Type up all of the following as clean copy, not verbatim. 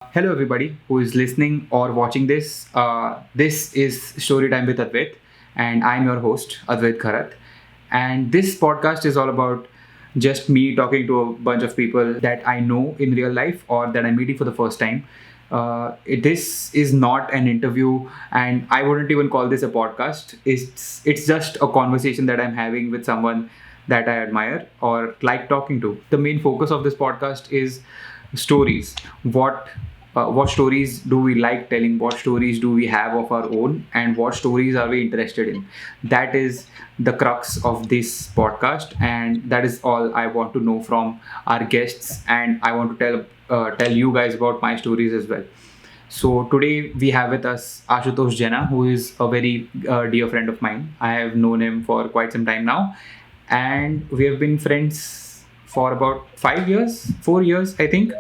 Hello, everybody who is listening or watching this. This is Storytime with Advait, and I'm your host, Advait Kharat. And this podcast is all about just me talking to a bunch of people that I know in real life or that I'm meeting for the first time. This is not an interview, and I wouldn't even call this a podcast. It's just a conversation that I'm having with someone that I admire or like talking to. The main focus of this podcast is stories. What stories do we like telling? What stories do we have of our own, and what stories are we interested in? That is the crux of this podcast, and that is all I want to know from our guests. And I want to tell you guys about my stories as well. So today we have with us Ashutosh Jena, who is a very dear friend of mine. I have known him for quite some time now, and we have been friends for about 5 years, 4 years, I think.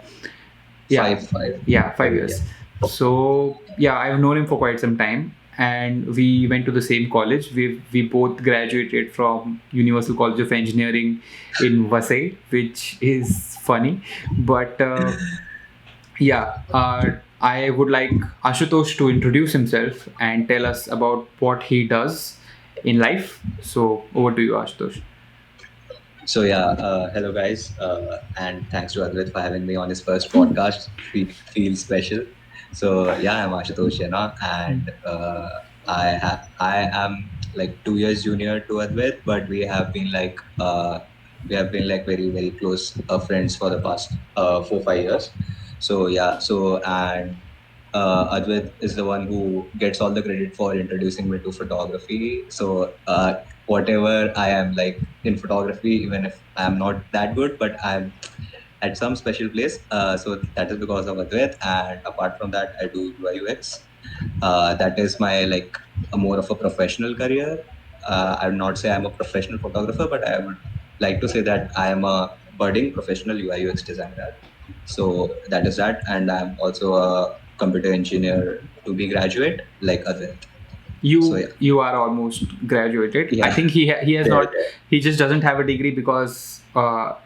Yeah, Five. yeah, 5 years. Yeah. So yeah, I've known him for quite some time, and we went to the same college. We both graduated from Universal College of Engineering in Vasai, which is funny, but yeah. I would like Ashutosh to introduce himself and tell us about what he does in life. So over to you, Ashutosh. Hello guys, and thanks to Advait for having me on his first podcast. Feels special. I'm Ashutosh Jena, and I am like 2 years junior to Advait, but we have been like very very close friends for the past 4 5 years. Advait is the one who gets all the credit for introducing me to photography. Whatever I am like in photography, even if I'm not that good, but I'm at some special place. So that is because of Advait. And apart from that, I do UI UX. That is my like a more of a professional career. I would not say I'm a professional photographer, but I would like to say that I am a budding professional UI UX designer. So that is that, and I'm also a computer engineer to be graduate like Advait. So you yeah, you are almost graduated. I yeah, think he has yeah, not, he just doesn't have a degree because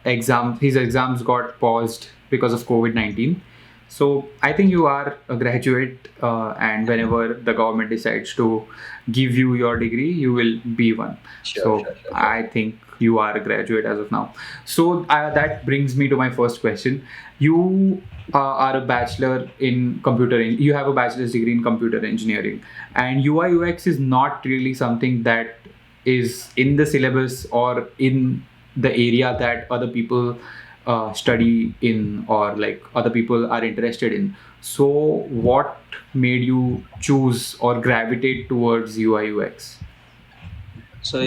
his exams got paused because of COVID-19. So I think you are a graduate, and whenever the government decides to give you your degree, you will be one. sure, So sure, sure, sure. I think you are a graduate as of now. So that brings me to my first question. You are a bachelor in you have a bachelor's degree in computer engineering, and UI UX is not really something that is in the syllabus or in the area that other people study in, or like other people are interested in. So what made you choose or gravitate towards UI UX? In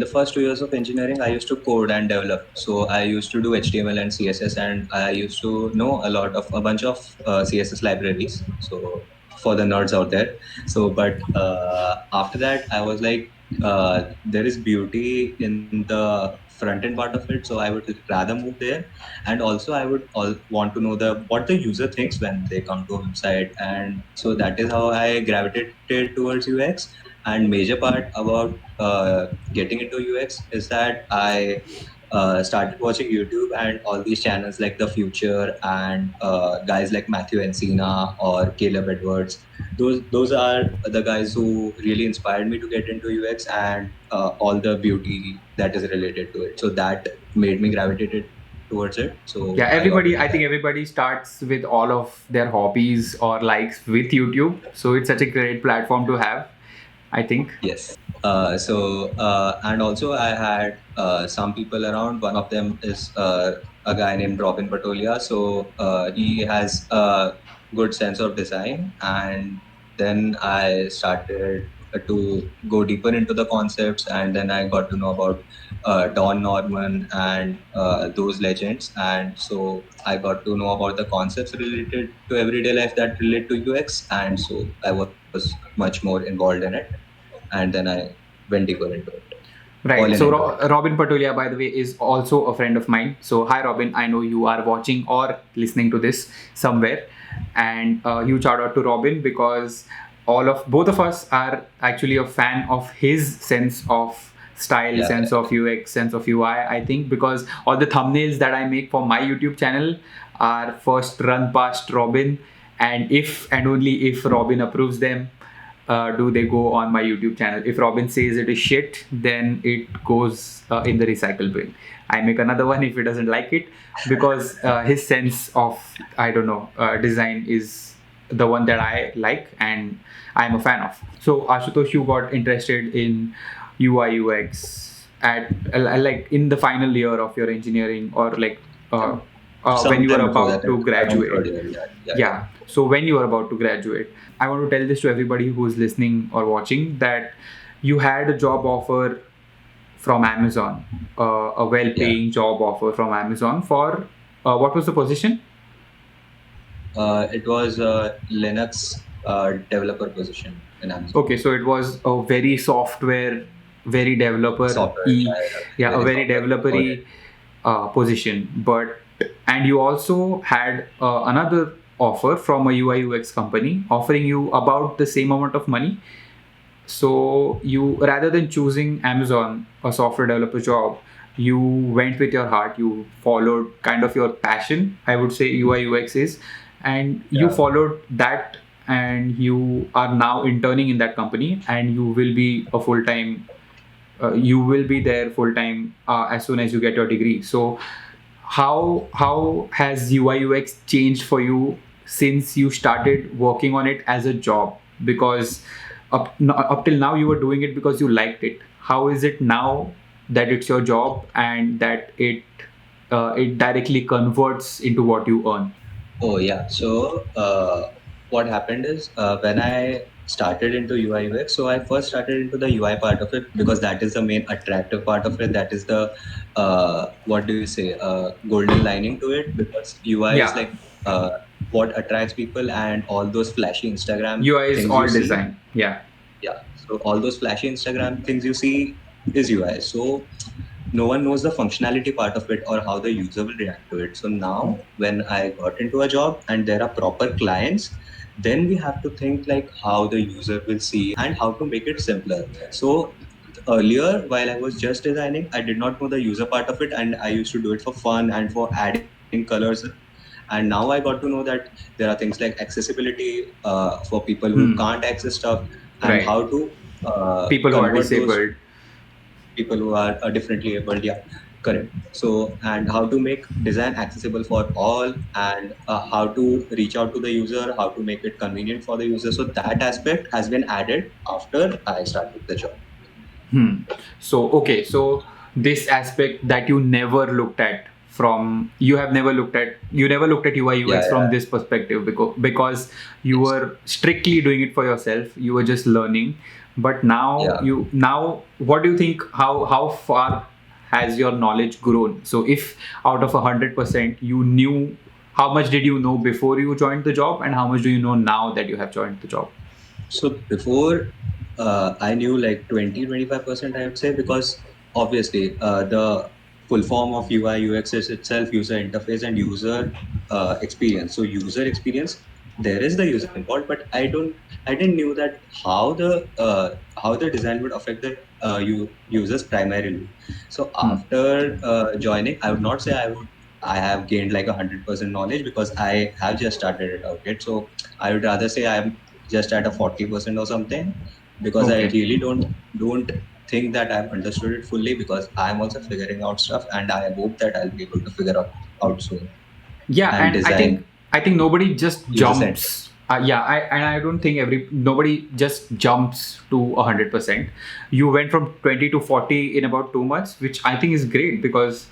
the first 2 years of engineering, I used to code and develop. So I used to do HTML and CSS, and I used to know a bunch of CSS libraries. So for the nerds out there. But after that, I was like, there is beauty in the front end part of it. So I would rather move there, and also I would want to know the what the user thinks when they come to a website, and so that is how I gravitated towards UX. And major part about getting into UX is that I started watching YouTube and all these channels like The Future and guys like Matthew Encina or Caleb Edwards. Those are the guys who really inspired me to get into UX and all the beauty that is related to it. So that made me gravitated towards it. So Yeah, I got everybody, into I think that. everybody starts with all of their hobbies or likes with YouTube. So it's such a great platform to have, I think. Yes. And also I had some people around. One of them is a guy named Robin Patolia. He has a good sense of design. And then I started to go deeper into the concepts. And then I got to know about Don Norman and those legends. And so I got to know about the concepts related to everyday life that relate to UX. And so I was much more involved in it, and then I went deeper into it, all Right. in So into it. Robin Patulia, by the way, is also a friend of mine. So hi, Robin. I know you are watching or listening to this somewhere, and huge shout out to Robin because all of both of us are actually a fan of his sense of style, Yeah, sense of UX, sense of UI. I think because all the thumbnails that I make for my YouTube channel are first run past Robin, and if and only if Robin approves them, do they go on my YouTube channel. If Robin says it is shit, then it goes in the recycle bin. I make another one if he doesn't like it, because his sense of, I don't know, design is the one that I like and I'm a fan of. So Ashutosh, you got interested in UI UX at like in the final year of your engineering, or like when you were Sometime before about that, to around third graduate. year, yeah. Yeah. So when you were about to graduate, I want to tell this to everybody who's listening or watching, that you had a job offer from Amazon, a Yeah. well-paying job offer from Amazon for what was the position? It was a Linux developer position in Amazon. Okay, so it was a very software, very developer Software, yeah, a very very software developer-y oriented. position. But and you also had another offer from a UI UX company offering you about the same amount of money. So you, rather than choosing Amazon, a software developer job, you went with your heart. You followed kind of your passion, I would say UI UX is, and you Yeah. followed that, and you are now interning in that company, and you will be a full time. You will be there full time as soon as you get your degree. So how has UI UX changed for you since you started working on it as a job? Because up till now you were doing it because you liked it. How is it now that it's your job and that it directly converts into what you earn? Oh yeah. So what happened is when I started into UI UX, so I first started into the UI part of it because that is the main attractive part of it. That is the what do you say, golden lining to it, because UI is Yeah, like what attracts people, and all those flashy Instagram UI is things you all see. design. Yeah. Yeah. So all those flashy Instagram things you see is UI. So no one knows the functionality part of it or how the user will react to it. So now when I got into a job and there are proper clients, then we have to think like how the user will see and how to make it simpler. So earlier, while I was just designing, I did not know the user part of it, and I used to do it for fun and for adding colors. And now I got to know that there are things like accessibility for people who Hmm. can't access stuff, and Right. how to People who are convert those disabled. people who are differently able. Yeah, correct. So, and how to make design accessible for all, and how to reach out to the user, how to make it convenient for the user. So that aspect has been added after I started the job. Hmm. So, okay, so this aspect that you never looked at from, you never looked at UI Yeah, UX from yeah, this perspective, because you yes, were strictly doing it for yourself. You were just learning. But now yeah. what do you think? How far has your knowledge grown? So, if out of 100% you knew, how much did you know before you joined the job, and how much do you know now that you have joined the job? So before I knew like 20-25%, I would say, because obviously the full form of UI UX is itself user interface and user experience. So user experience, there is the user involved, but I didn't knew that how the design would affect the users primarily. So Hmm. after joining, I would not say I have gained like 100% knowledge, because I have just started it out yet. So I would rather say I'm just at a 40% or something, because I Okay. really don't think that I've understood it fully, because I'm also figuring out stuff, and I hope that I'll be able to figure out soon Yeah, and and design I think nobody just user centric. jumps. Yeah, I don't think nobody just jumps to 100%. You went from 20 to 40 in about 2 months, which I think is great, because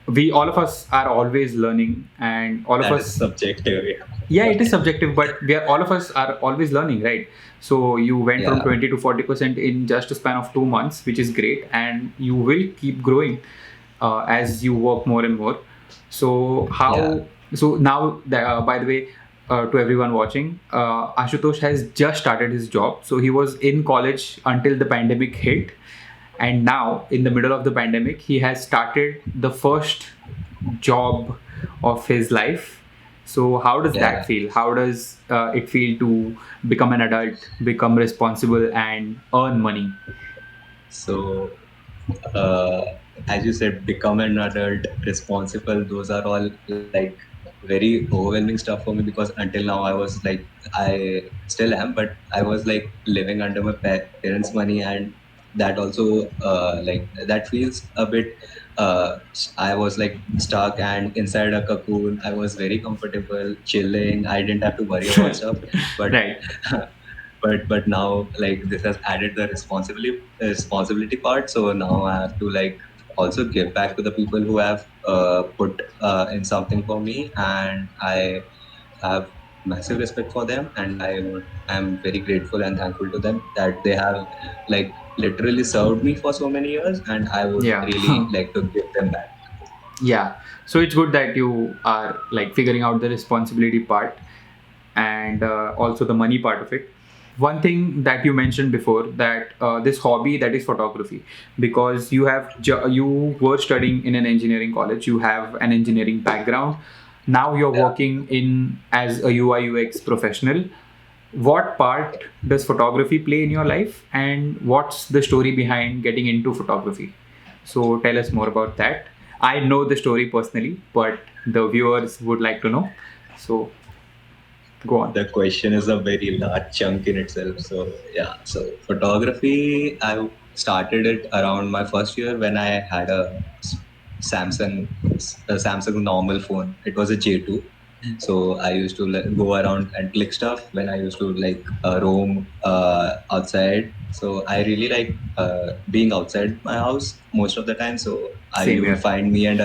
we, all of us, are always learning, and all of That is us, subjective. yeah, Yeah, it is subjective, but we are, all of us are always learning, right? So you went from yeah, 20 to 40% in just a span of 2 months, which is great, and you will keep growing as you work more and more. So yeah. so now by the way, to everyone watching, Ashutosh has just started his job. So he was in college until the pandemic hit, and now in the middle of the pandemic he has started the first job of his life. So how does that Yeah. feel? How does it feel to become an adult, become responsible, and earn money? So uh, as you said, become an adult, responsible. Those are all like very overwhelming stuff for me, because until now I was like, I still am, but I was like living under my parents' money, and that also like that feels a bit. I was like stuck and inside a cocoon. I was very comfortable, chilling. I didn't have to worry about stuff, but Right. but now like this has added the responsibility part. So now I have to like also give back to the people who have put in something for me, and I have massive respect for them, and I'm very grateful and thankful to them that they have like literally served me for so many years, and I would Yeah. really like to give them back. Yeah. So it's good that you are like figuring out the responsibility part and also the money part of it. One thing that you mentioned before, that this hobby, that is photography, because you were studying in an engineering college, you have an engineering background. Now you're Yeah. working in as a UI UX professional. What part does photography play in your life, and what's the story behind getting into photography? So tell us more about that. I know the story personally, but the viewers would like to know. So go on. The question is a very large chunk in itself. So yeah, so photography, I started it around my first year when I had Samsung, a Samsung normal phone. It was a J2. So I used to like, go around and click stuff when I used to like roam outside. So I really like being outside my house most of the time. So Same you will here. find me and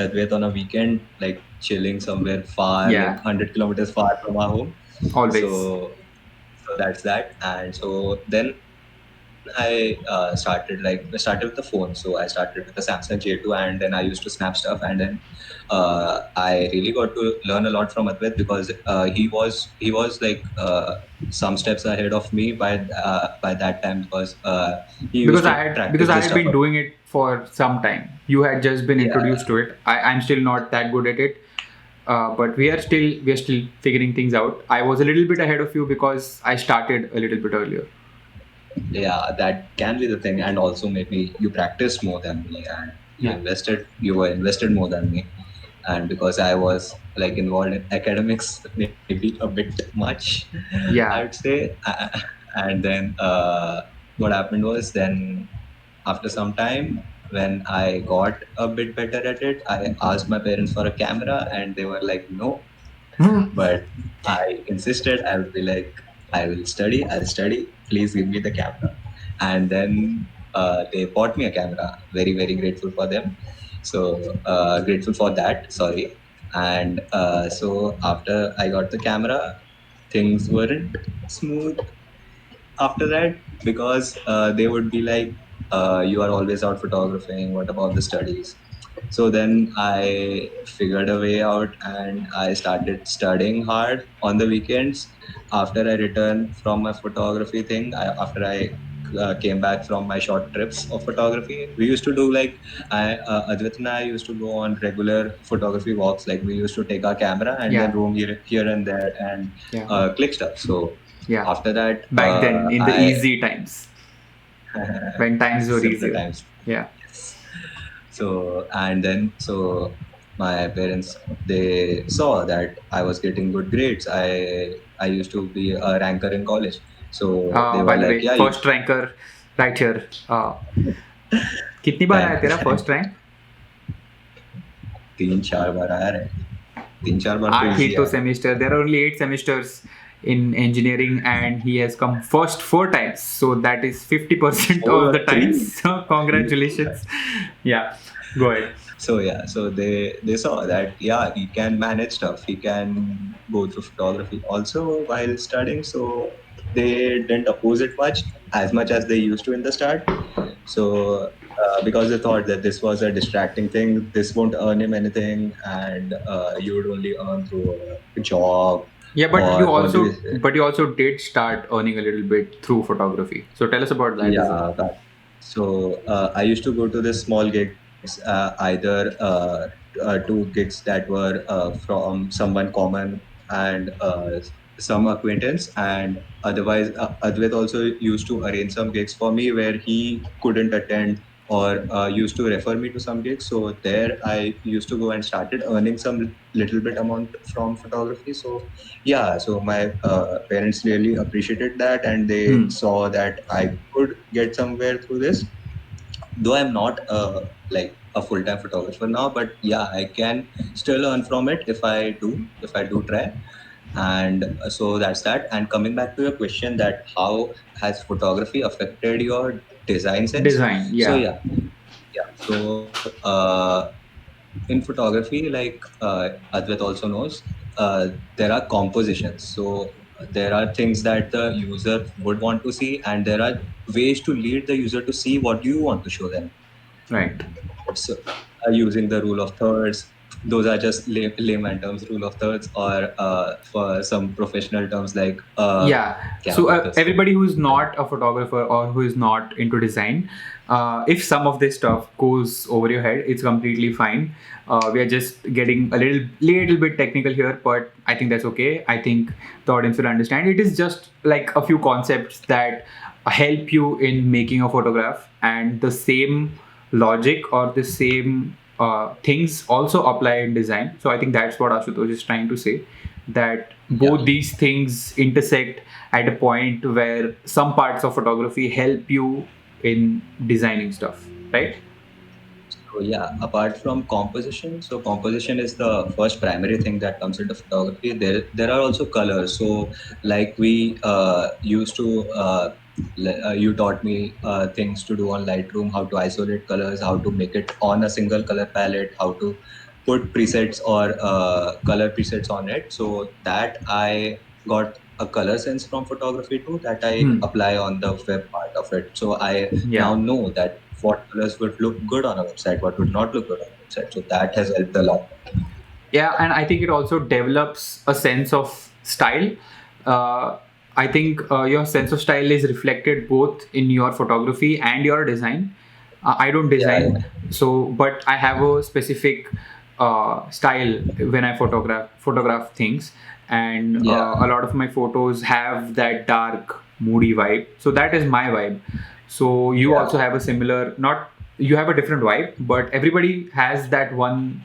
Advait on a weekend, like chilling somewhere far, like Yeah, 100 kilometers far from our home. always. So that's that. And so then I started with the phone. So I started with the Samsung J2, and then I used to snap stuff, and then I really got to learn a lot from Advait, because he was like some steps ahead of me by that time, because he used to Because practice I this had stuff. been doing it for some time. You had just been Yeah, introduced to it. I'm still not that good at it. But we are still figuring things out. I was a little bit ahead of you because I started a little bit earlier. yeah, that can be the thing, and also maybe you practiced more than me, and Yeah. you were invested more than me, and because I was like involved in academics maybe a bit much, I would Yeah. say. And then what happened was, then after some time, when I got a bit better at it, I asked my parents for a camera, and they were like, no. But I insisted. I would be like, I will study. I'll study. Please give me the camera. And then they bought me a camera. Very, very grateful for them. So grateful for that. Sorry. And so after I got the camera, things weren't smooth after that, because they would be like, you are always out photographing. What about the studies? So then I figured a way out, and I started studying hard on the weekends. After I returned from my photography thing, after I came back from my short trips of photography, we used to do like, Advait and I used to go on regular photography walks. Like we used to take our camera and then Yeah. roam here and there and Yeah. click stuff. So Yeah. after that, Back then, in the I easy times, when times were simpler easier. times. Yeah. So and then so my parents, they saw that I was getting good grades. I used to be a ranker in college. So they were By the like, way, yeah, you first ranker right here. कितनी बार आया thank you, तेरा thank first you. Rank? 3-4 बार आया रे, 3-4 बार तो 8 ही easy तो आया है. Semester. There are only 8 semesters in engineering, and he has come first 4 times. So that is 50% Four of or the times. three. So congratulations. Yeah, go ahead. So yeah, so they saw that yeah, he can manage stuff. He can go through photography also while studying. So they didn't oppose it much as they used to in the start. So because they thought that this was a distracting thing, this won't earn him anything, and you would only earn through a job Yeah, or what do we say? but you also did start earning a little bit through photography. So tell us about that as well. Yeah, that. So I used to go to this small gigs, either two gigs that were from someone common and some acquaintance, and otherwise Advait also used to arrange some gigs for me where he couldn't attend or used to refer me to some gigs. So there I used to go and started earning some little bit amount from photography. So yeah, so my parents really appreciated that, and they Hmm. saw that I could get somewhere through this. Though I'm not like a full-time photographer now, but yeah, I can still earn from it if I do try. And so that's that. And coming back to your question, that how has photography affected your design sense? Design, So yeah. yeah, yeah. So in photography, like Advait also knows, there are compositions. So there are things that the user would want to see, and there are ways to lead the user to see what you want to show them. Right. So using the rule of thirds, those are just layman terms, rule of thirds, or for some professional terms like Yeah. क्या So बोलते हैं उसको? everybody who is not a photographer or who is not into design, if some of this stuff goes over your head, it's completely fine. We are just getting a little bit technical here, but I think that's okay. I think the audience will understand. It is just like a few concepts that help you in making a photograph, and the same logic or the same things also apply in design. So I think that's what Ashutosh is trying to say, that Yeah. both these things intersect at a point where some parts of photography help you in designing stuff, right? So yeah, apart from composition, so composition is the first primary thing that comes into photography. There are also colors. So like we used to you taught me things to do on Lightroom, how to isolate colors, how to make it on a single color palette, how to put presets or color presets on it. So that I got a color sense from photography too, that I Hmm. apply on the web part of it. So I now Yeah. know that what colors would look good on a website, what would not look good on a website. So that has helped a lot. Yeah, and I think it also develops a sense of style. uh, I think your sense of style is reflected both in your photography and your design. I don't Yeah, design, yeah, so but I have a specific style when I photograph things, and yeah, a lot of my photos have that dark moody vibe, so that is my vibe. So you yeah, also have a similar, not, you have a different vibe, but everybody has that one,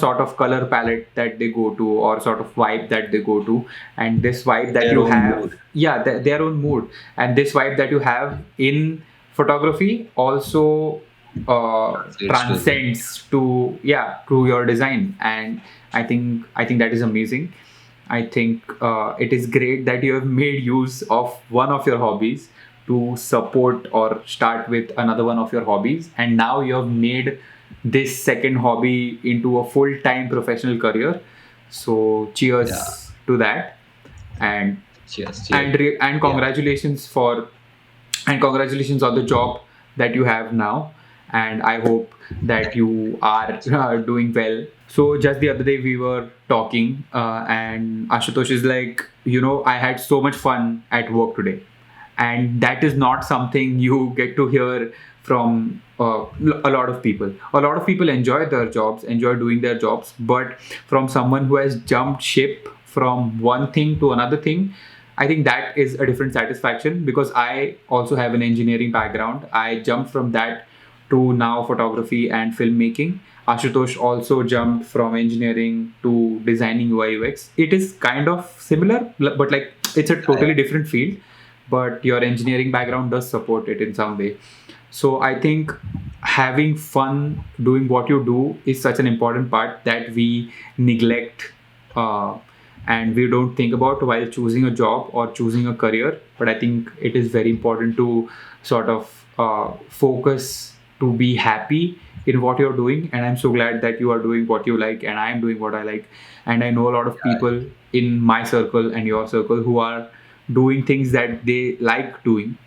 sort of color palette that they go to, or sort of vibe that they go to. And this vibe that their you own have, mood. yeah, their own mood, and this vibe that you have in photography also Translates to. transcends to, yeah, to your design. And I think that is amazing. I think it is great that you have made use of one of your hobbies to support or start with another one of your hobbies, and now you have made this second hobby into a full-time professional career. So Yeah. cheers to that. and Cheers, cheers. and Yeah. congratulations on the job that you have now. And I hope that you are doing well. So just the other day we were talking, and Ashutosh is like, I had so much fun at work today. And that is not something you get to hear from a lot of people. A lot of people enjoy their jobs, enjoy doing their jobs, but from someone who has jumped ship from one thing to another thing, I think that is a different satisfaction, because I also have an engineering background. I jumped from that to now photography and filmmaking. Ashutosh also jumped from engineering to designing UI UX. It is kind of similar, but like it's a Yeah, totally different field, but your engineering background does support it in some way. So I think having fun doing what you do is such an important part that we neglect, uh, and we don't think about while choosing a job or choosing a career. But I think it is very important to sort of focus to be happy in what you're doing. And I'm so glad that you are doing what you like, and I'm doing what I like. And I know a lot of yeah. people in my circle and your circle who are doing things that they like doing.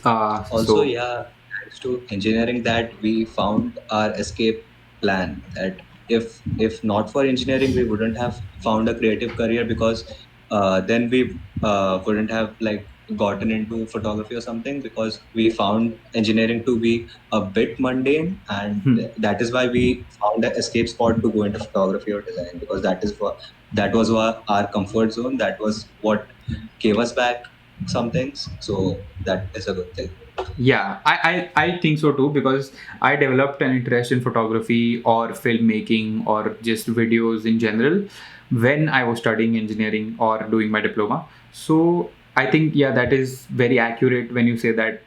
Also, So yeah, thanks to engineering that we found our escape plan. That if not for engineering, we wouldn't have found a creative career, because then we wouldn't have like gotten into photography or something, because we found engineering to be a bit mundane, and hmm, that is why we found an escape spot to go into photography or design, because that was our comfort zone. That was what gave us back some things. So that is a good thing. Yeah, I think so too, because I developed an interest in photography or filmmaking or just videos in general when I was studying engineering or doing my diploma. So I think, yeah, that is very accurate when you say that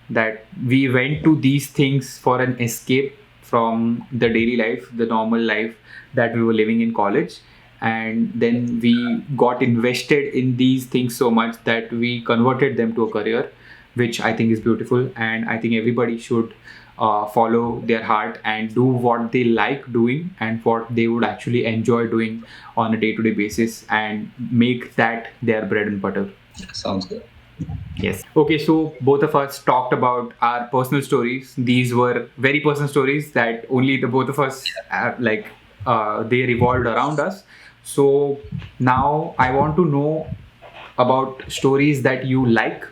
that we went to these things for an escape from the daily life, the normal life that we were living in college. And then we got invested in these things so much that we converted them to a career, which I think is beautiful. And I think everybody should follow their heart and do what they like doing and what they would actually enjoy doing on a day to day basis and make that their bread and butter. Sounds good. Yes. Okay, so both of us talked about our personal stories. These were very personal stories that only the both of us they revolved around us. So now I want to know about stories that you like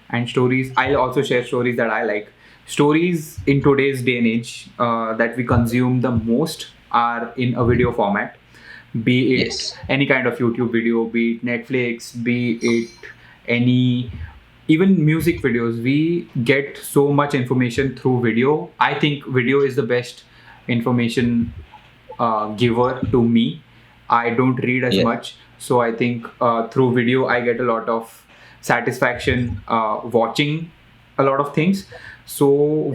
and stories. I'll also share stories that I like. Stories in today's day and age that we consume the most are in a video format, be it Yes. any kind of YouTube video, be it Netflix, be it any even music videos. We get so much information through video. I think video is the best information giver to me. I don't read as Yeah. much, so I think through video I get a lot of satisfaction watching a lot of things. So,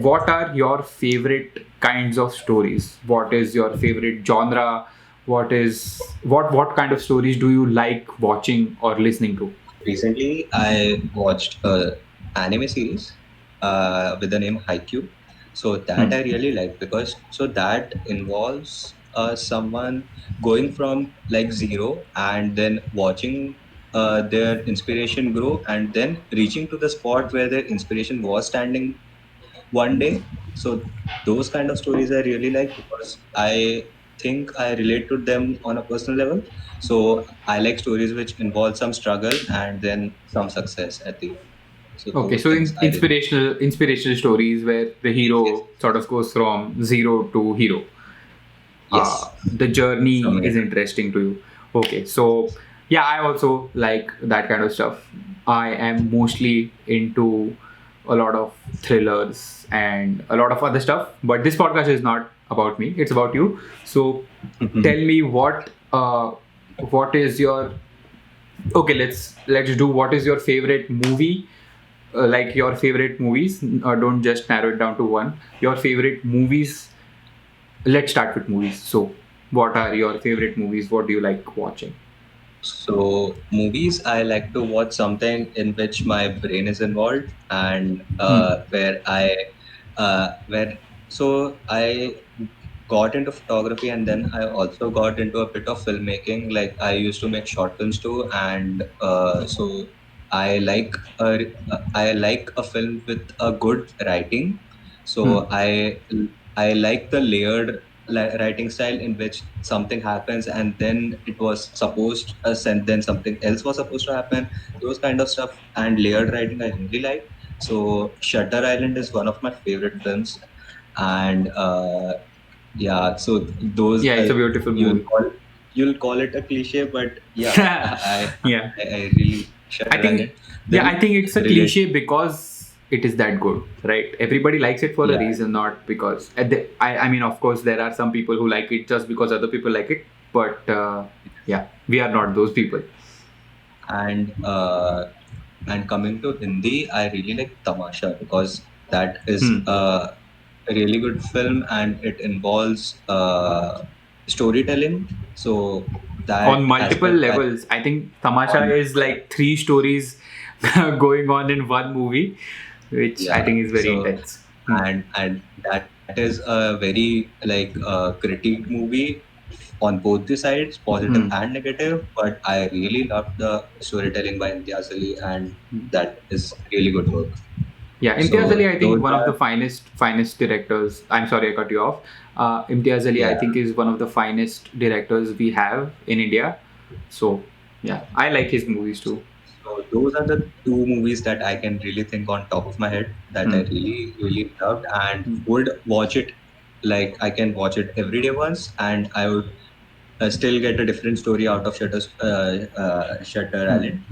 what are your favorite kinds of stories? What is your favorite genre? What kind of stories do you like watching or listening to? Recently, I watched a anime series with the name Haikyuu. So that Hmm. I really like because so that involves someone going from like zero and then watching their inspiration grow and then reaching to the spot where their inspiration was standing one day. So those kind of stories I really like because I think I relate to them on a personal level. So I like stories which involve some struggle and then some success at the end. So Okay, those so things I really inspirational stories where the yes, hero sort of goes from zero to hero. yes, The journey something like is that. interesting to you. Okay, so yeah, I also like that kind of stuff. I am mostly into a lot of thrillers and a lot of other stuff, but this podcast is not about me, it's about you. So tell me what is your okay, let's do what is your favorite movie, like your favorite movies. Don't just narrow it down to one. Your favorite movies. Let's start with movies. So, what are your favorite movies? What do you like watching? So movies, I like to watch something in which my brain is involved and Hmm. where so I got into photography and then I also got into a bit of filmmaking. Like I used to make short films too, and so I like I like a film with a good writing. Hmm. So I like the layered writing style in which something happens and then it was supposed and then something else was supposed to happen. Those kind of stuff and layered writing I really like. So Shutter Island is one of my favorite films, and yeah, so those Yeah, it's a beautiful you'll movie. call you'll call it a cliche, but yeah, Yeah, I really I Shutter think Island. yeah, I Then think it's a relate, cliche because it is that good, right? Everybody likes it for a yeah, reason, not because. I mean, of course, there are some people who like it just because other people like it, but yeah, we are not those people. and coming to Hindi, I really like Tamasha because that is Hmm. a really good film and it involves storytelling. So On that multiple aspect, I levels. I think Tamasha on is like three stories going on in one movie, which I yeah. think is very So intense. Hmm. and that is a very like critique movie on both the sides, positive Hmm. and negative. But I really loved the storytelling by Imtiaz Ali, and that is really good work. Yeah, Imtiaz Ali, So I think those one of the are finest directors. I'm sorry, I cut you off. Imtiaz Ali, I yeah. think, is one of the finest directors we have in India. So yeah, I like his movies too. So those are the two movies that I can really think on top of my head that I Hmm. really, really loved and Hmm. would watch it. Like I can watch it every day once, and I would still get a different story out of Shutter Hmm. Island.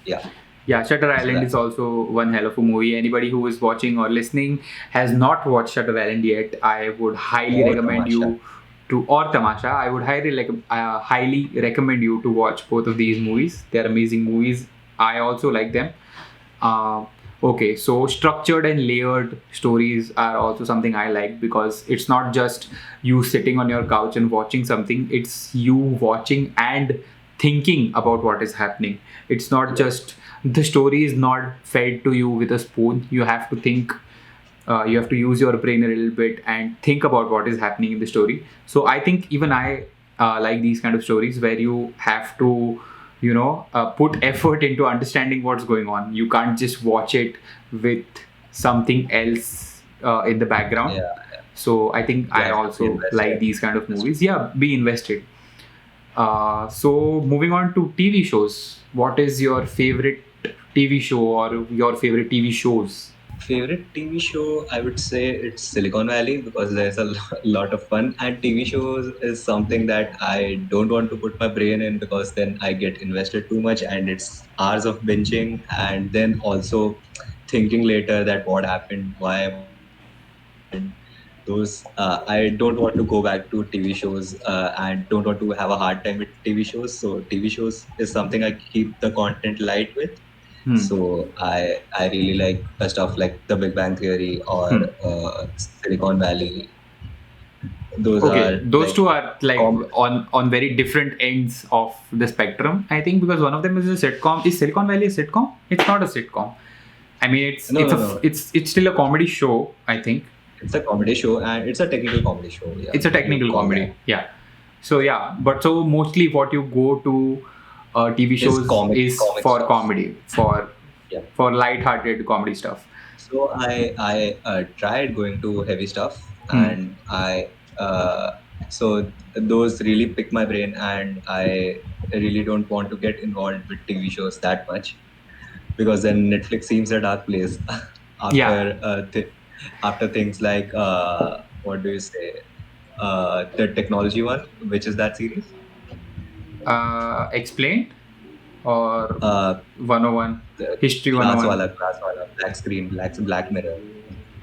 Yeah. Yeah, Shutter So Island is that's also one hell of a movie. Anybody who is watching or listening has not watched Shutter Island yet, I would highly or recommend Tamasha. you to, or Tamasha. I would highly recommend you to watch both of these movies. They're amazing movies. I also like them. Uh, okay, so structured and layered stories are also something I like, because it's not just you sitting on your couch and watching something, it's you watching and thinking about what is happening. It's not just, the story is not fed to you with a spoon. You have to think, you have to use your brain a little bit and think about what is happening in the story. So I think even I like these kind of stories where you have to, put effort into understanding what's going on. You can't just watch it with something else in the background. Yeah, So I think you I have to be also like invested. these kind of movies. Yeah, be invested. So moving on to TV shows, what is your favorite TV show or your favorite TV shows? Favorite TV show, I would say it's Silicon Valley because there's a lot of fun. And TV shows is something that I don't want to put my brain in because then I get invested too much and it's hours of binging and then also thinking later that what happened, why happened. Those I don't want to go back to TV shows and don't want to have a hard time with TV shows. So TV shows is something I keep the content light with. Hmm. So I really like stuff like The Big Bang Theory or Hmm. Silicon Valley. Those Okay, are those like two are like com- on very different ends of the spectrum. I think because one of them is a sitcom. Is Silicon Valley a sitcom? It's not a sitcom. I mean, no no no. it's still a comedy show. I think It's a comedy show and it's a technical comedy show. Yeah, it's a you would technical call that. comedy. Yeah. So yeah, but so mostly what you go to TV Is shows is comic for stuff. comedy, Yeah. for light-hearted comedy stuff. So I tried going to heavy stuff Hmm. and I so those really pick my brain and I really don't want to get involved with TV shows that much because then Netflix seems a dark place Yeah. after after things like what do you say the technology one, which is that series, Explained or uh, 101, the History 101. class wala, black screen, black mirror.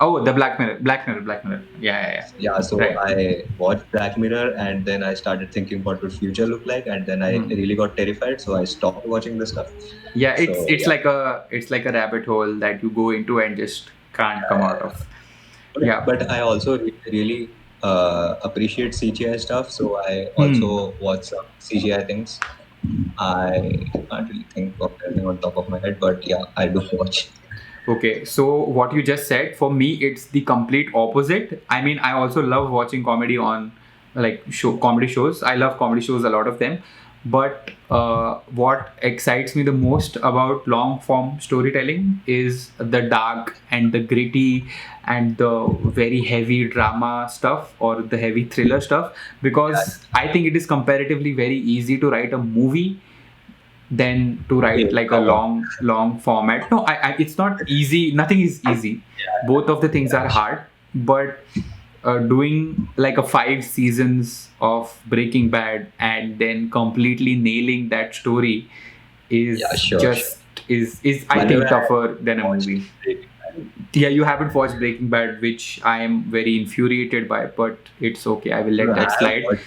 Oh, the Black Mirror. Yeah, yeah, yeah. Yeah, so Right. I watched Black Mirror and then I started thinking what would future look like, and then I Hmm. really got terrified, so I stopped watching the stuff. Yeah, it's So it's yeah, like a rabbit hole that you go into and just can't come out of. Yeah. but I also really appreciate CGI stuff, so I Hmm. also watch some CGI things. I can't really think of anything on top of my head, but yeah, I do watch. Okay, so what you just said, for me, it's the complete opposite. I mean, I also love watching comedy on comedy shows. I love comedy shows, a lot of them. But what excites me the most about long form storytelling is the dark and the gritty and the very heavy drama stuff or the heavy thriller stuff, Yeah, because I think it is comparatively very easy to write a movie than to write hey, like a come on. long format. No, it's not easy. Nothing is easy. Both of the things are Yeah, hard, but doing like a 5 seasons of Breaking Bad and then completely nailing that story yeah, is sure, sure. just is I Whenever think I tougher than a watch movie. Breaking Bad, Yeah, you haven't watched Breaking Bad, which I am very infuriated by, but it's okay. I will no, let I that have slide. watched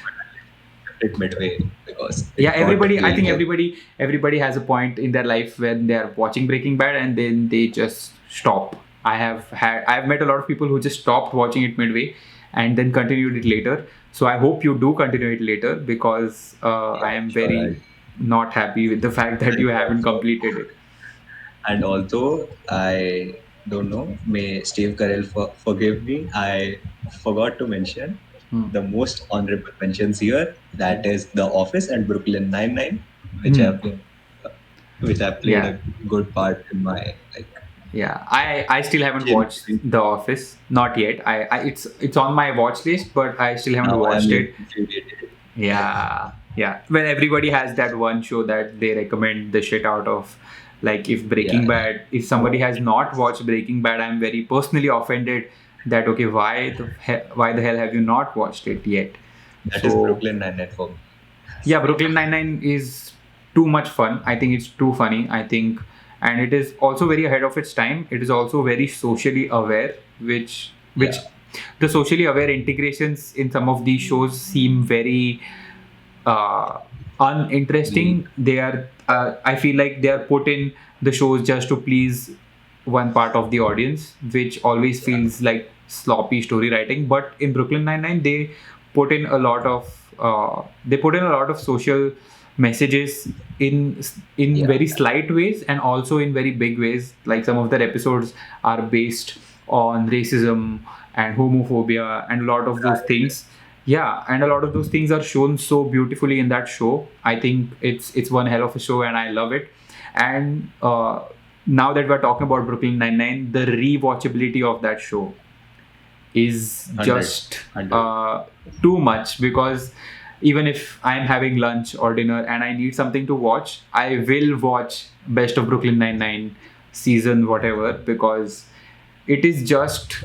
it midway because Yeah, it got I really think heavy. everybody has a point in their life when they're watching Breaking Bad and then they just stop. I've met a lot of people who just stopped watching it midway and then continued it later. So I hope you do continue it later, because I Yeah, am sure. very not happy with the fact that you And haven't also, completed it. and also, I don't know. May Steve Carell forgive me. I forgot to mention Hmm. the most honorable mentions here. That is The Office and Brooklyn Nine Nine, which Hmm. have been, which have played Yeah. a good part in my like. Yeah, I still haven't Gym. watched The Office, not yet. It's on my watch list, but I still haven't Now I am watched like it. infuriated. Yeah, yeah. Well, everybody has that one show that they recommend the shit out of. Like if Breaking Yeah, yeah. Bad, if somebody has not watched Breaking Bad, I'm very personally offended that okay, why the hell have you not watched it yet? That is So Brooklyn Nine Nine for me. yeah, Brooklyn Nine Nine is too much fun. I think it's too funny. I think, and it is also very ahead of its time. It is also very socially aware, which Yeah. the socially aware integrations in some of these shows seem very uh, We, uninteresting. They are, I feel like they are put in the shows just to please one part of the audience, which always yeah. feels like sloppy story writing. But in Brooklyn Nine Nine, put in a lot of they put in a lot of social messages in in Yeah. very slight ways and also in very big ways. Like some of their episodes are based on racism and homophobia and a lot of those Right. things. Yeah, and a lot of those things are shown so beautifully in that show. I think it's one hell of a show and I love it. And now that we're talking about Brooklyn Nine Nine, the rewatchability of that show is 100. just 100. too much, because even if I'm having lunch or dinner and I need something to watch, I will watch Best of Brooklyn Nine Nine season whatever, because it is just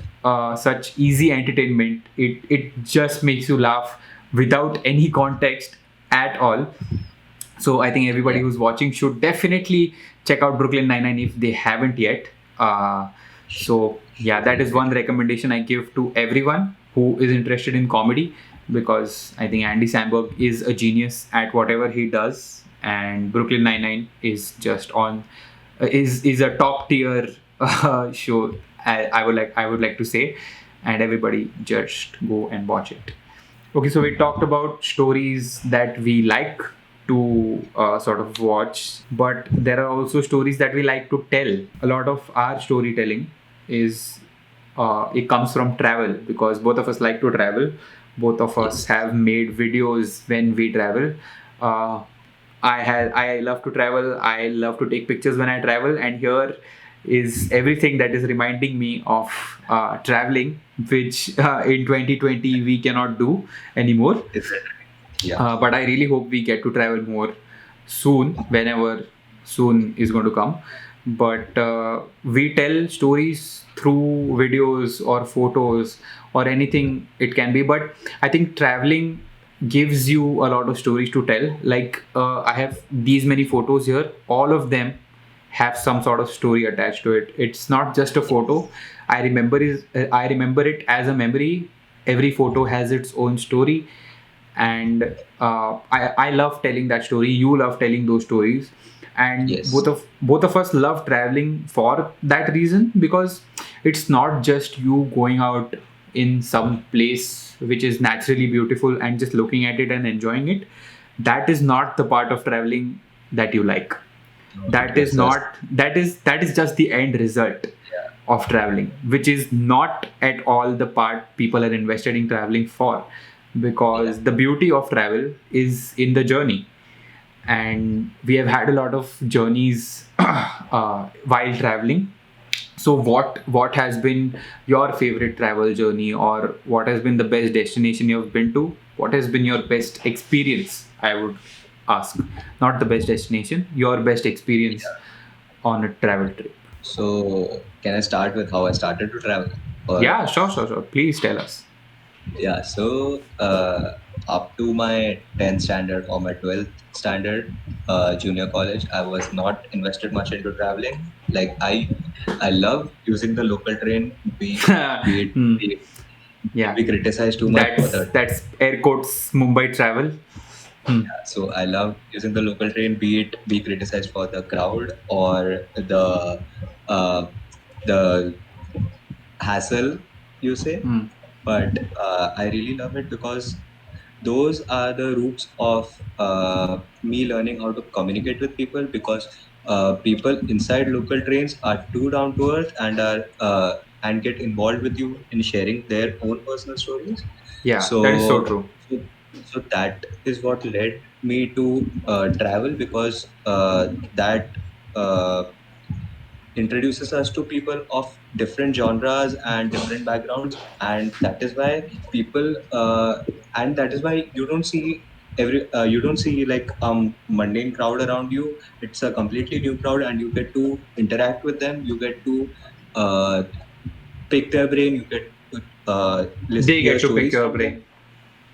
such easy entertainment. It just makes you laugh without any context at all. So I think everybody Yeah. who's watching should definitely check out Brooklyn Nine Nine if they haven't yet. So yeah, that is one recommendation I give to everyone who is interested in comedy, because I think Andy Samberg is a genius at whatever he does, and Brooklyn Nine Nine is just on is a top tier show. I would like to say, and everybody just go and watch it. Okay, so we talked about stories that we like to sort of watch, but there are also stories that we like to tell. A lot of our storytelling is it comes from travel, because both of us like to travel. Both of us Yes. have made videos when we travel. Uh, I love to travel. I love to take pictures when I travel, and here is everything that is reminding me of traveling, which in 2020 we cannot do anymore. It's yeah. But I really hope we get to travel more soon, whenever soon is going to come. But we tell stories through videos or photos or anything it can be. But I think traveling gives you a lot of stories to tell. Like I have these many photos here, all of them have some sort of story attached to it. It's not just a photo. I remember it as a memory. Every photo has its own story, and I love telling that story. You love telling those stories, and Yes. both of us love traveling for that reason, because it's not just you going out in some place which is naturally beautiful and just looking at it and enjoying it. That is not the part of traveling that you like. It That is gives us. not that is just the end result Yeah. of traveling, which is not at all the part people are invested in traveling for, Yeah. because the beauty of travel is in the journey. And we have had a lot of journeys while traveling. So what has been your favorite travel journey, or what has been the best destination you've been to? What has been your best experience, I would ask? Not the best destination, your best experience Yeah. on a travel trip. So can I start with how I started to travel? Or Yeah, sure. Please tell us. yeah. So up to my 10th standard or my 12th standard, junior college, I was not invested much into traveling. Like I love using the local train. We Hmm, we, yeah, we criticize too much for that's the. that's air quotes Mumbai travel. Hmm. So I love using the local train, be it be criticized for the crowd or uh, the hassle, you say. Hmm. But I really love it because those are the roots of me learning how to communicate with people, because people inside local trains are too down to earth and get involved with you in sharing their own personal stories. Yeah, that is so So, true. so, so that is what led me to travel, because that uh, introduces us to people of different genres and different backgrounds, and that is why people and that is why you don't see like mundane crowd around you. It's a completely new crowd, and you get to interact with them. You get to uh, pick their brain. You get to They hear get to pick stories your from them. brain.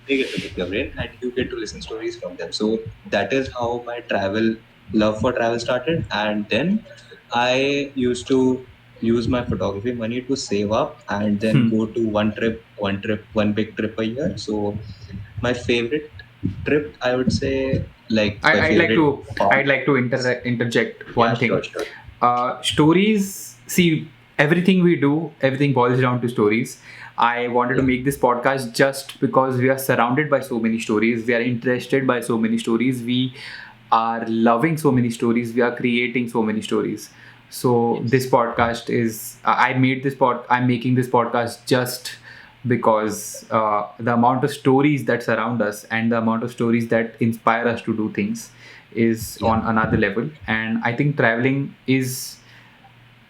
They get to pick your brain, and you get to listen stories from them. So that is how my travel love for travel started. And then I used to use my photography money to save up and then Hmm. go to one big trip a year. So my favorite trip, I would say, like my I'd like favorite to hobby. interject Yeah, one sure, thing. sure. Stories. See, everything we do, everything boils down to stories. I wanted to Yeah, make this podcast just because we are surrounded by so many stories. We are interested by so many stories. We are loving so many stories. We are creating so many stories. So yes. this podcast is. I made this pod. I'm making this podcast just because the amount of stories that surround us and the amount of stories that inspire us to do things is Yeah, on another level. And I think traveling is,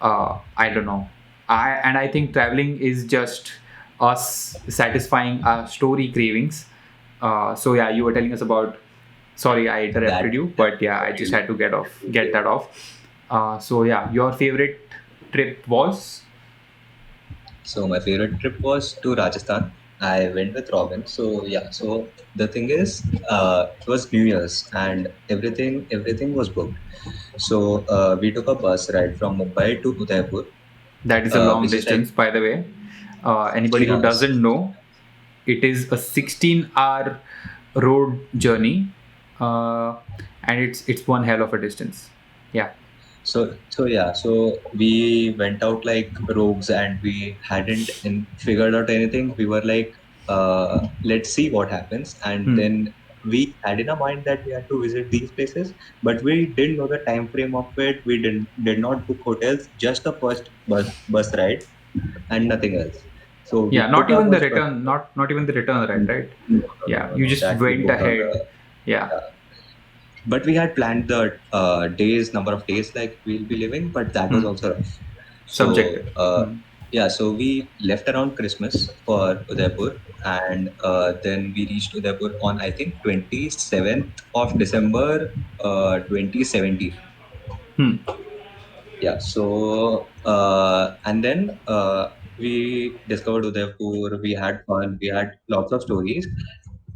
I don't know, I think traveling is just us satisfying our story cravings. So yeah, you were telling us about, sorry I interrupted that you, but yeah, I just really. had to get that off. So yeah, your favorite trip was? So my favorite trip was to Rajasthan. I went with Robin. So yeah, so the thing is, it was New Year's and everything was booked. So we took a bus ride from Mumbai to Udaipur, That is a long which is like distance, by the way. Anybody who yeah, doesn't know, it is a 16-hour road journey, uh, and it's one hell of a distance. Yeah. so we went out like rogues and we hadn't figured out anything. We were like, let's see what happens. And Hmm. then we had in our mind that we had to visit these places, but we didn't know the time frame of it. We did not book hotels, just the first bus ride and nothing else. So we Yeah. took Not our even the first bus. return. Not even the return, right? Right. Yeah. You No. just That we went booked on ahead. the Yeah. but we had planned the number of days like we'll be living, but that was Hmm. also rough. So Subjective. Hmm. yeah, so we left around Christmas for Udaipur, and then we reached Udaipur on I think 27th of December, 2017. Hmm. Yeah, so and then we discovered Udaipur. We had fun. We had lots of stories.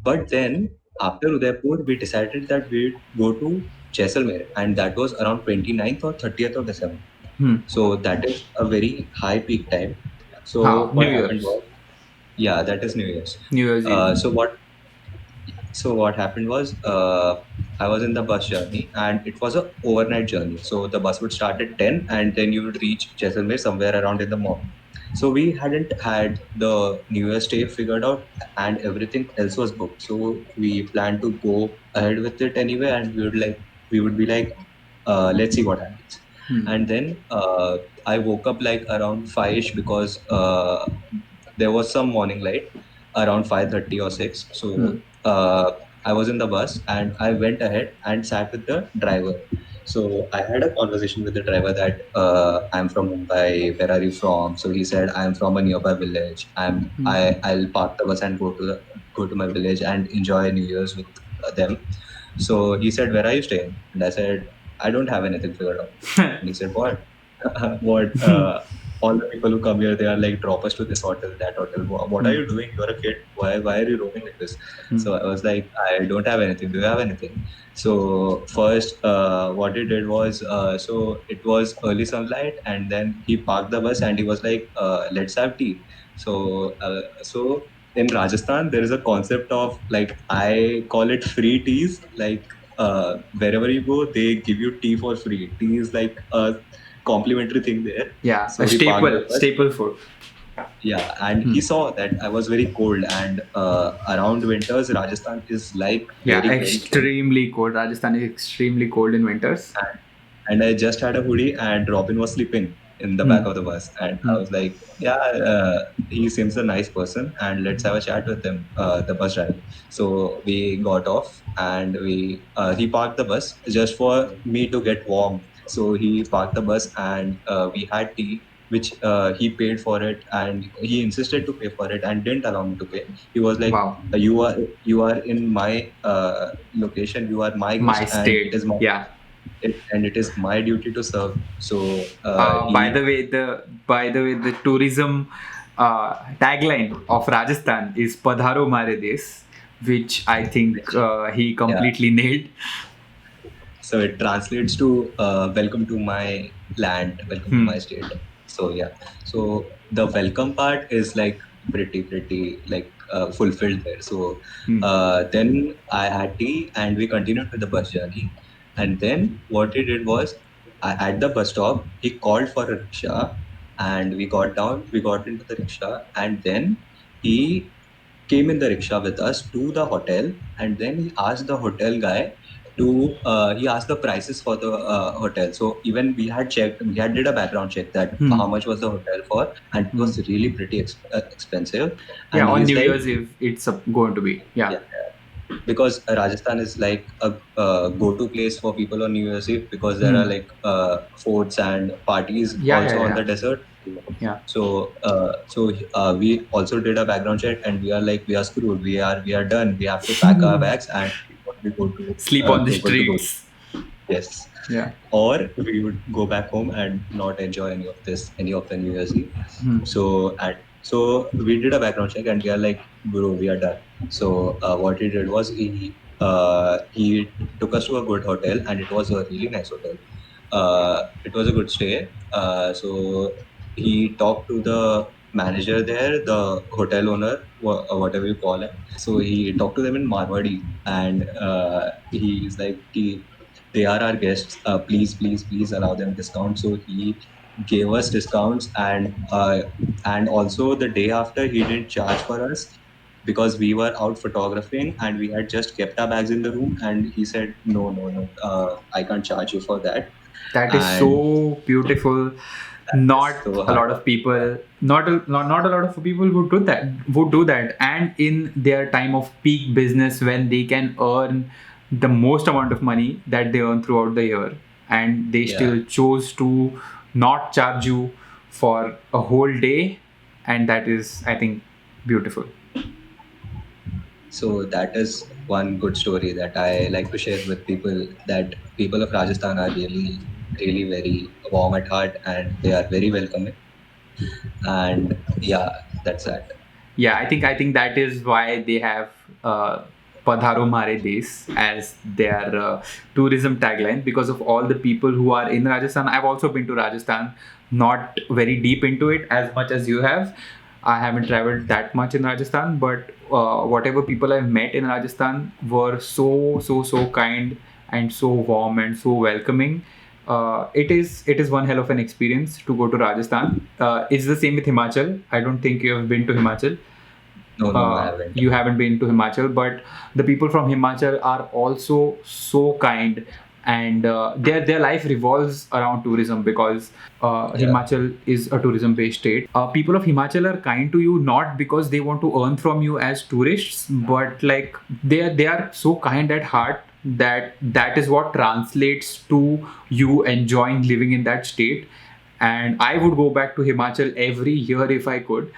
But then after Udaipur, we decided that we'd go to Jaisalmer, and that was around 29th or 30th of December. Hmm. So that is a very high peak time. So New what happened Year's. was, yeah, that is New Year's. New Year's Eve. So what happened was, I was in the bus journey, and it was a overnight journey. So the bus would start at 10, and then you would reach Jaisalmer somewhere around in the morning. So we hadn't had the New Year's Day figured out, and everything else was booked. So we planned to go ahead with it anyway, and we would be like, let's see what happens. Hmm. And then I woke up like around 5ish because there was some morning light around 5:30 or 6. Hmm. So I was in the bus and I went ahead and sat with the driver. So I had a conversation with the driver that I'm from Mumbai. Where are you from? So he said I'm from a nearby village. Hmm. I'll park the bus and go to my village and enjoy New Year's with them. So he said, "Where are you staying?" And I said, "I don't have anything figured out." And he said, "What? What? All the people who come here, they are like, drop us to this hotel, that hotel. What are Hmm. you doing? You're a kid. Why are you roaming like this?" Hmm. So I was like, "I don't have anything. Do you have anything?" So first, what he did was, so it was early sunlight, and then he parked the bus and he was like, "Let's have tea." So in Rajasthan, there is a concept of like I call it free teas. Like wherever you go, they give you tea for free. Tea is like a complimentary thing there. Yeah. A So he parked the staple. bus. Staple food. Yeah, and Hmm. he saw that I was very cold, and around winters, Rajasthan is like Yeah. very cold. Extremely cold. Rajasthan is extremely cold in winters. And I just had a hoodie, and Robin was sleeping in the back Hmm. of the bus, and I Hmm. was like, "Yeah, he seems a nice person, and let's have a chat with him." The bus driver. So we got off, and he parked the bus just for me to get warm. So he parked the bus, and we had tea. Which he paid for it, and he insisted to pay for it, and didn't allow me to pay. He was like, Wow. "You are in my location. You are my My guest, and state. Yeah. it is my duty to serve." So By he the way, the tourism tagline of Rajasthan is "Padharo Mare Des," which I think he yeah. completely nailed. So it translates to welcome to my land, welcome to Hmm. my state. So yeah, so the welcome part is like pretty like fulfilled there. So Hmm. then I had tea and we continued with the bus journey. And then what he did was, at the bus stop he called for a rickshaw, and we got down, we got into the rickshaw, and then he came in the rickshaw with us to the hotel. And then he asked the hotel guy to he asked the prices for the hotel. So even we had checked, we had did a background check that Hmm. how much was the hotel for, and it Hmm. was really pretty expensive. Yeah, And on he's New like, Year's Eve, it's going to be. Yeah. yeah, because Rajasthan is like a go-to place for people on New Year's Eve, because there are Hmm. like forts and parties Yeah, yeah, also on yeah. the desert. Yeah. So we also did a background check, and we are like, we are screwed. We are done. We have to pack our bags and we go to Sleep on the Koppal to go. streets. Yes, Yeah. or we would go back home and not enjoy any of the New Year's Eve. Hmm. So we did a background check, and we are like, bro, we are done. So what he did was, he took us to a good hotel, and it was a really nice hotel. It was a good stay. So he talked to the manager there, the hotel owner, whatever you call it. So he talked to them in Marwadi, and he's like, they are our guests. Please allow them discount. So he gave us discounts, and also the day after he didn't charge for us, because we were out photographing and we had just kept our bags in the room, and he said, no, I can't charge you for that. That is And so beautiful. that is Not so a lot hard. of people, not a lot of people would do that, and in their time of peak business when they can earn the most amount of money that they earn throughout the year, and they Yeah. still chose to not charge you for a whole day, and that is, I think, beautiful. So that is one good story that I like to share with people, that people of Rajasthan are really very warm at heart, and they are very welcoming. And yeah, that's that. Yeah, I think that is why they have Padharo Mare Des as their tourism tagline, because of all the people who are in Rajasthan. I've also been to Rajasthan, not very deep into it as much as you have. I haven't traveled that much in Rajasthan, but whatever people I've met in Rajasthan were so kind and so warm and so welcoming. It is one hell of an experience to go to Rajasthan. It's the same with Himachal. I don't think you have been to Himachal. No, I haven't. You haven't been to Himachal, but the people from Himachal are also so kind, and their life revolves around tourism, because Yeah, Himachal is a tourism based state. People of Himachal are kind to you not because they want to earn from you as tourists, but like they are so kind at heart that that is what translates to you enjoying living in that state. And I would go back to Himachal every year if I could.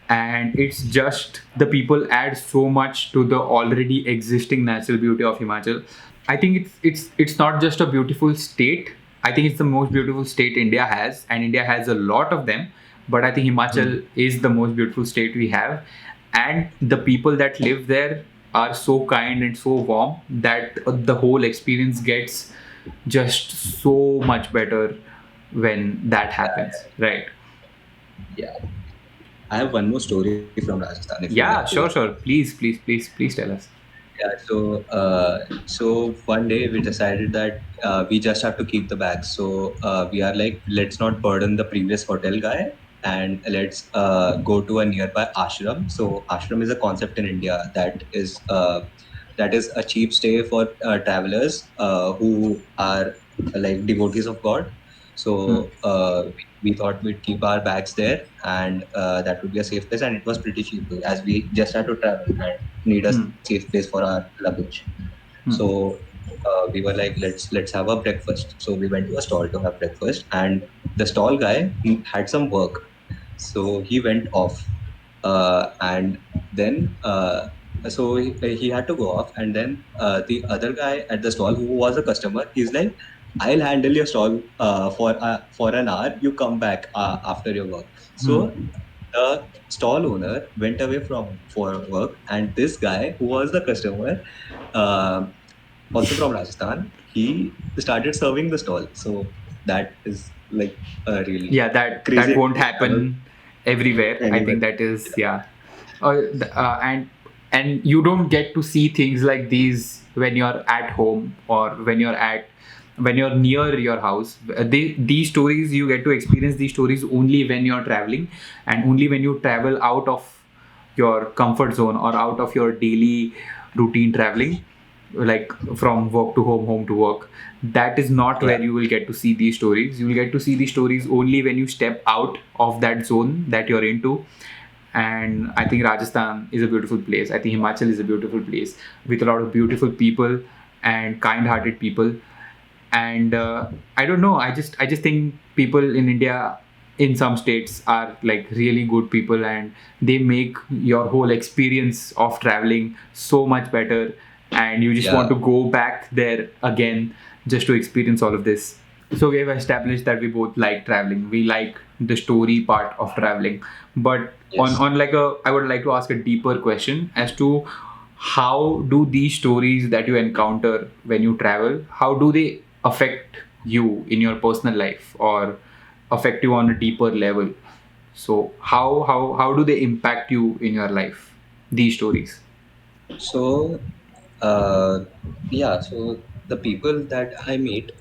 And it's just the people add so much to the already existing natural beauty of Himachal. I think it's not just a beautiful state. I think it's the most beautiful state India has, and India has a lot of them. But I think Himachal is the most beautiful state we have, and the people that live there are so kind and so warm that the whole experience gets just so much better when that happens, right? yeah. I have one more story from Rajasthan, if you Yeah, like to sure, hear. sure. Please tell us. Yeah, so one day we decided that we just have to keep the bags. So we are like, let's not burden the previous hotel guy, and let's go to a nearby ashram. So ashram is a concept in India that is a cheap stay for travelers who are like devotees of God. Hmm. So we thought we'd keep our bags there, and that would be a safe place, and it was pretty cheap too, as we just had to travel and need a Hmm. safe place for our luggage. Hmm. So we were like, let's have a breakfast. So we went to a stall to have breakfast, and the stall guy, he had some work, so he went off, and then he had to go off, and then the other guy at the stall who was a customer, he's like, I'll handle your stall for an hour. You come back after your work. Hmm. So the stall owner went away from for work, and this guy who was the customer, uh, also from Rajasthan, he started serving the stall. So that is like a really Yeah, that crazy won't travel happen everywhere. I think anywhere. that is, yeah. And you don't get to see things like these when you're at home, or when you're near your house. These stories, you get to experience these stories only when you're traveling, and only when you travel out of your comfort zone or out of your daily routine traveling, like from work to home, home to work. That is not Yeah, where you will get to see these stories. You will get to see these stories only when you step out of that zone that you're into. And I think Rajasthan is a beautiful place. I think Himachal is a beautiful place with a lot of beautiful people and kind-hearted people. And I don't know, I just think people in India, in some states, are like really good people, and they make your whole experience of traveling so much better, and you just want yeah, to go back there again just to experience all of this. So we have established that we both like traveling, we like the story part of traveling. But yes. on like a I would like to ask a deeper question as to how do these stories that you encounter when you travel, how do they affect you in your personal life, or affect you on a deeper level? So how do they impact you in your life, these stories? So, uh, yeah, so the people that I meet,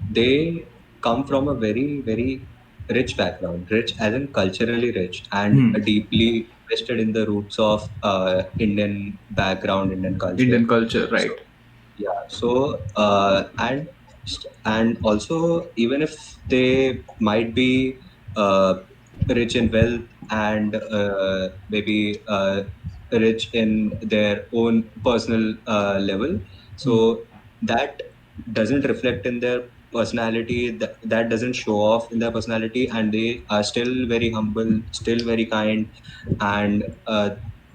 they come from a very, very rich background, rich as in culturally rich, and Hmm. deeply invested in the roots of Indian background, Indian culture. Indian culture, So, right? yeah, so and also, even if they might be rich in wealth and maybe rich in their own personal level, Hmm. so that doesn't reflect in their personality. That doesn't show off in their personality, and they are still very humble, still very kind, and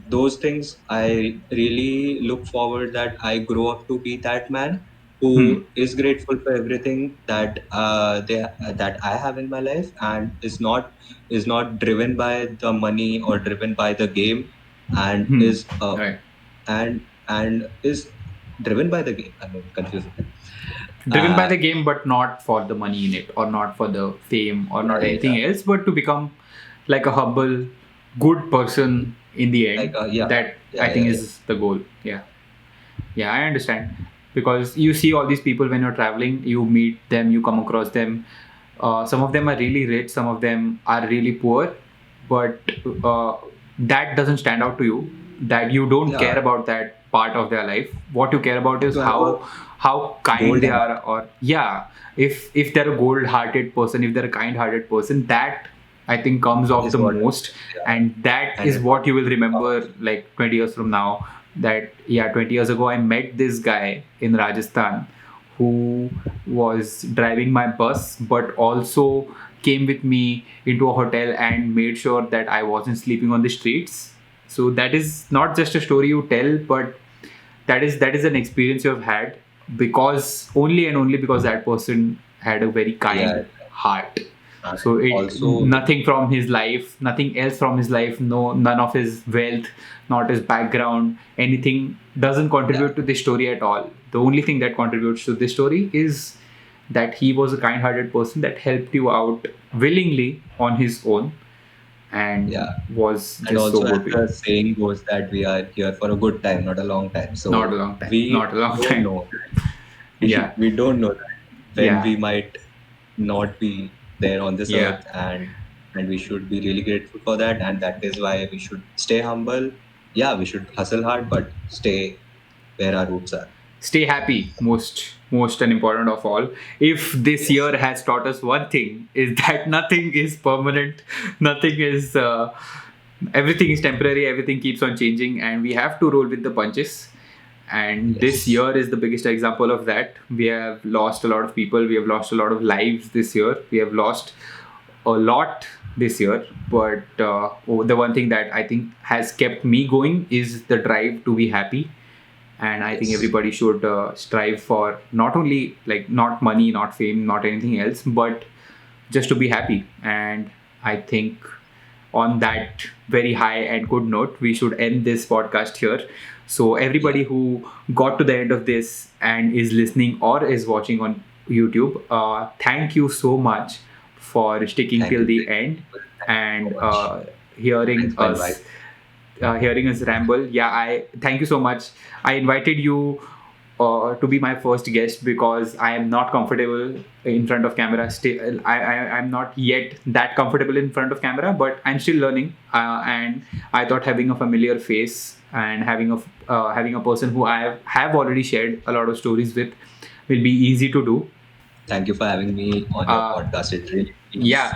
those things I really look forward that I grow up to be that man Hmm. who is grateful for everything that that I have in my life, and is not driven by the money or driven by the game, and Hmm. is Right. and is driven by the game. I mean, confusing. Driven by Uh, the game, but not for the money in it, or not for the fame, or not yeah, anything else, but to become like a humble, good person in the like end. yeah, That I yeah, think yeah, is the goal. Yeah. Yeah, I understand. Because you see all these people when you're traveling, you meet them, you come across them. Some of them are really rich, some of them are really poor, but uh, that doesn't stand out to you. That you don't yeah. care about that part of their life. What you care about is To have a how kind gold they heart are, or yeah, if they're a gold-hearted person, if they're a kind-hearted person, that I think comes off is the what, most, yeah, and that and is it what you will comes. remember like 20 years from now. That yeah, 20 years ago I met this guy in Rajasthan who was driving my bus, but also came with me into a hotel and made sure that I wasn't sleeping on the streets. So that is not just a story you tell, but that is an experience you have had, because only and only because that person had a very Yeah, kind heart. and So it also, nothing from his life, nothing else from his life, no, none of his wealth, not his background, anything doesn't yeah, contribute to this story at all. The only thing that contributes to this story is that he was a kind-hearted person that helped you out willingly on his own, and yeah. was And just so also, as good to you. the saying goes, that we are here for a good time, not a long time. Not a So long time, we not a long don't time. know. Yeah, We don't know that when yeah, we might not be there on this yeah. earth, and we should be really grateful for that. And that is why we should stay humble. Yeah, we should hustle hard, but stay where our roots are. Stay happy, most and important of all. If this Yes. year has taught us one thing, is that nothing is permanent, nothing is everything is temporary, everything keeps on changing, and we have to roll with the punches. And this Yes. year is the biggest example of that. We have lost a lot of people, we have lost a lot of lives this year, we have lost a lot this year. But the one thing that I think has kept me going is the drive to be happy. And I think Yes. everybody should strive for not only like not money, not fame, not anything else, but just to be happy. And I think on that very high and good note, we should end this podcast here. So everybody who got to the end of this and is listening or is watching on YouTube, thank you so much for sticking Thank till you. the end Thank you so and much. hearing Thanks for us inviting. hearing us ramble. Yeah, I thank you so much. I invited you to be my first guest because I am not comfortable in front of camera. Still, I'm not yet that comfortable in front of camera, but I'm still learning. And I thought having a familiar face and having a person who have already shared a lot of stories with will be easy to do. Thank you for having me on your Uh, podcast. It really means. yeah,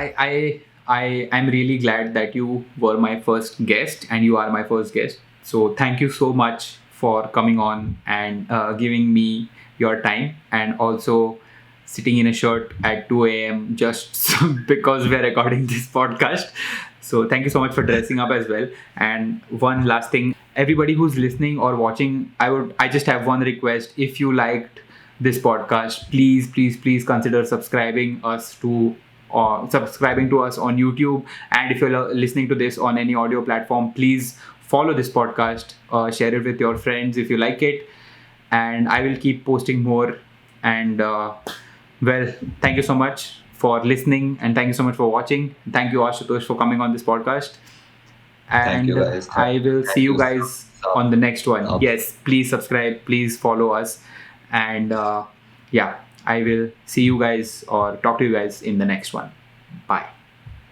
yeah. I'm really glad that you were my first guest and you are my first guest. So thank you so much for coming on and giving me your time and also sitting in a shirt at 2 a.m. just because we're recording this podcast. So thank you so much for dressing up as well. And one last thing, everybody who's listening or watching, I just have one request. If you liked this podcast, please consider subscribing to us on YouTube. And if you're listening to this on any audio platform, please follow this podcast, share it with your friends if you like it, and I will keep posting more. And well, thank you so much for listening, and thank you so much for watching. Thank you, Ashutosh, for coming on this podcast. Thank you, And guys. I will see Thank you you. guys on the next one. So, Yes, please subscribe, please follow us, and yeah, I will see you guys or talk to you guys in the next one. Bye.